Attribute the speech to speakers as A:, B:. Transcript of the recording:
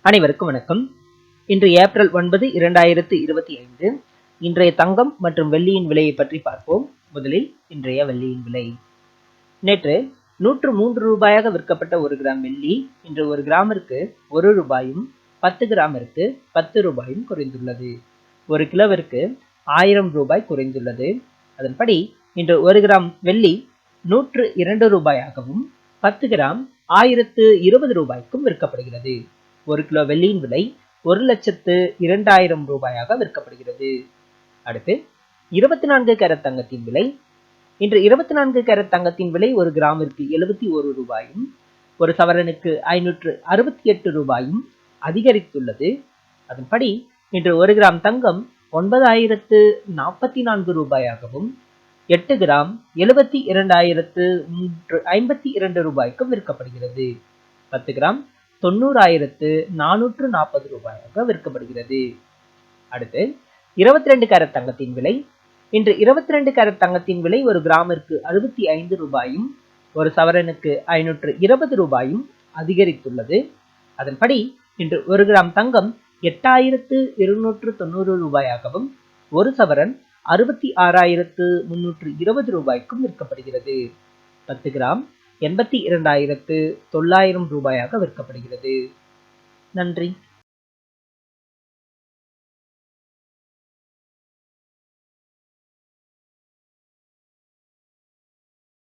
A: அனைவருக்கும் வணக்கம். இன்று ஏப்ரல் 9, 2025. இன்றைய தங்கம் மற்றும் வெள்ளியின் விலையை பற்றி பார்ப்போம். முதலில் இன்றைய வெள்ளியின் விலை. நேற்று 103 ரூபாயாக விற்கப்பட்ட 1 கிராம் வெள்ளி இன்று 1 கிராமிற்கு 1 ரூபாயும் 10 கிராமிற்கு 10 ரூபாயும் குறைந்துள்ளது. 1 கிலோவிற்கு 1000 ரூபாய் குறைந்துள்ளது. அதன்படி இன்று 1 கிராம் வெள்ளி 102 ரூபாயாகவும் 10 கிராம் 1020 ரூபாய்க்கும் விற்கப்படுகிறது. 1 கிலோ வெள்ளியின் விலை 1,02,000 ரூபாயாக விற்கப்படுகிறது. அடுத்து 24 கேரட் தங்கத்தின் விலை. இன்று 24 கேரட் தங்கத்தின் விலை 1 கிராமிற்கு 71 ரூபாயும் 1 சவரனுக்கு 568 ரூபாயும் அதிகரித்துள்ளது. அதன்படி இன்று 1 கிராம் தங்கம் 9,044 ரூபாயாகவும் 8 கிராம் 72,352 ரூபாய்க்கும் விற்கப்படுகிறது. 10 கிராம் 90,440 ரூபாயாக விற்கப்படுகிறது. அடுத்து 22 கேரட் தங்கத்தின் விலை. இன்று 22 கேரட் தங்கத்தின் விலை 1 கிராமிற்கு 65 ரூபாயும் 1 சவரனுக்கு 520 ரூபாயும் அதிகரித்துள்ளது. அதன்படி இன்று 1 கிராம் தங்கம் 8,290 ரூபாயாகவும் 1 சவரன் 66,320 ரூபாய்க்கும் விற்கப்படுகிறது. 10 கிராம் 82,900 ரூபாயாக விற்கப்படுகிறது. நன்றி.